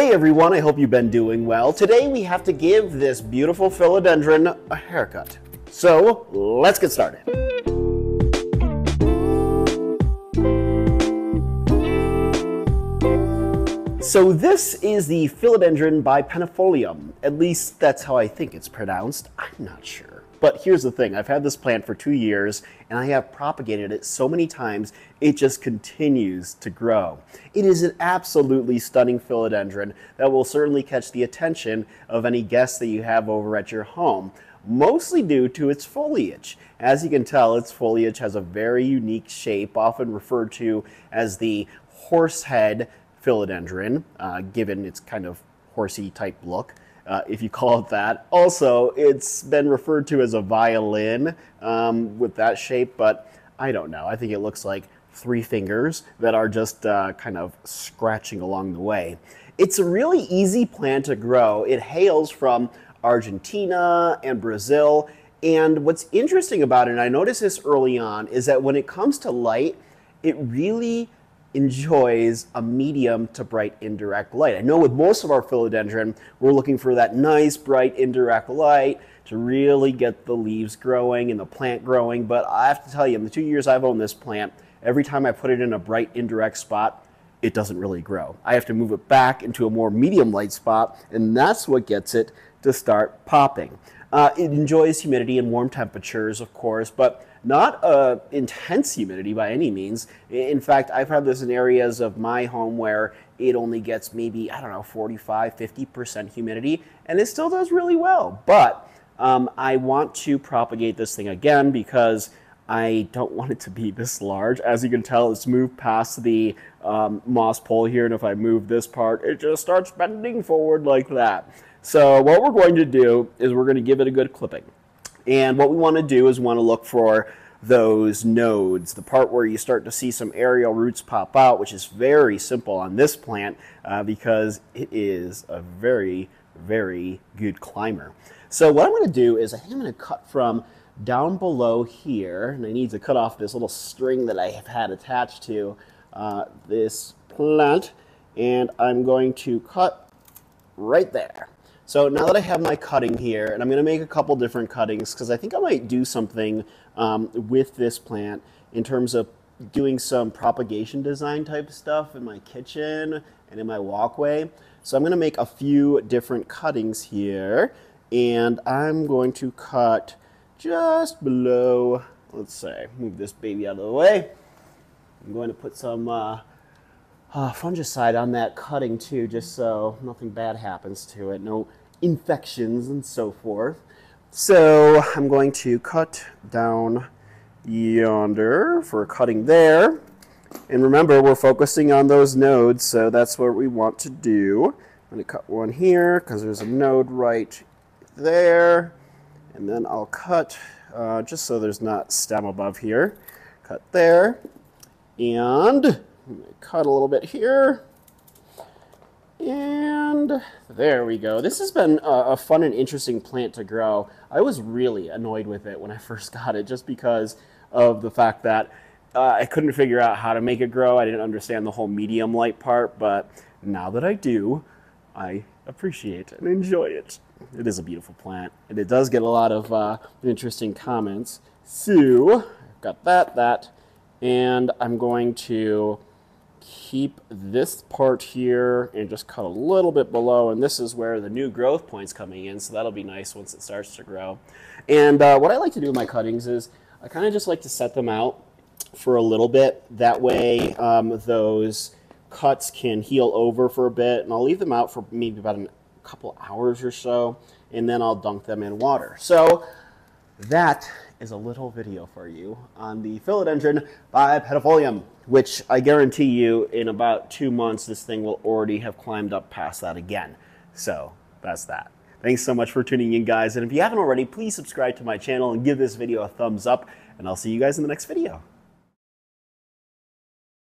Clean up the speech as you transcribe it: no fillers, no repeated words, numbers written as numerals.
Hey everyone, I hope you've been doing well. Today we have to give this beautiful philodendron a haircut. So let's get started. So this is the Philodendron bipennifolium. At least that's how I think it's pronounced. I'm not sure. But here's the thing, I've had this plant for 2 years and I have propagated it so many times, it just continues to grow. It is an absolutely stunning philodendron that will certainly catch the attention of any guests that you have over at your home, mostly due to its foliage. As you can tell, its foliage has a very unique shape, often referred to as the horsehead philodendron, given its kind of horsey type look. If you call it that. Also, it's been referred to as a violin with that shape, but I don't know. I think it looks like 3 fingers that are just kind of scratching along the way. It's a really easy plant to grow. It hails from Argentina and Brazil, and what's interesting about it, and I noticed this early on, is that when it comes to light, it really enjoys a medium to bright indirect light. I know with most of our philodendron, we're looking for that nice bright indirect light to really get the leaves growing and the plant growing, but I have to tell you, in the 2 years I've owned this plant, every time I put it in a bright indirect spot, it doesn't really grow. I have to move it back into a more medium light spot, and that's what gets it to start popping. It enjoys humidity and warm temperatures, of course, but not intense humidity by any means. In fact, I've had this in areas of my home where it only gets maybe, I don't know, 45, 50% humidity, and it still does really well. But I want to propagate this thing again because I don't want it to be this large. As you can tell, it's moved past the moss pole here, and if I move this part, it just starts bending forward like that. So what we're going to do is we're going to give it a good clipping. And what we want to do is we want to look for those nodes, the part where you start to see some aerial roots pop out, which is very simple on this plant because it is a very, very good climber. So what I'm going to do is I'm going to cut from down below here, and I need to cut off this little string that I have had attached to this plant, and I'm going to cut right there. So now that I have my cutting here, and I'm going to make a couple different cuttings because I think I might do something with this plant in terms of doing some propagation design type stuff in my kitchen and in my walkway. So I'm going to make a few different cuttings here, and I'm going to cut just below, let's say, move this baby out of the way. I'm going to put some fungicide on that cutting too, just so nothing bad happens to it, no infections and so forth. So I'm going to cut down yonder for cutting there. And remember, we're focusing on those nodes, so that's what we want to do. I'm going to cut one here because there's a node right there. And then I'll cut, just so there's not stem above here, cut there. And I'm going to cut a little bit here. And there we go. This has been a fun and interesting plant to grow. I was really annoyed with it when I first got it just because of the fact that I couldn't figure out how to make it grow. I didn't understand the whole medium light part, but now that I do, I appreciate and enjoy it. It is a beautiful plant, and it does get a lot of interesting comments. So I've got that, and I'm going to keep this part here and just cut a little bit below, and this is where the new growth point's coming in, so that'll be nice once it starts to grow. And what I like to do with my cuttings is I kind of just like to set them out for a little bit. That way those cuts can heal over for a bit, and I'll leave them out for maybe about a couple hours or so, and then I'll dunk them in water. So that is a little video for you on the Philodendron bipennifolium, which I guarantee you in about 2 months this thing will already have climbed up past that again. So that's that. Thanks so much for tuning in, guys, and if you haven't already, please subscribe to my channel and give this video a thumbs up, and I'll see you guys in the next video.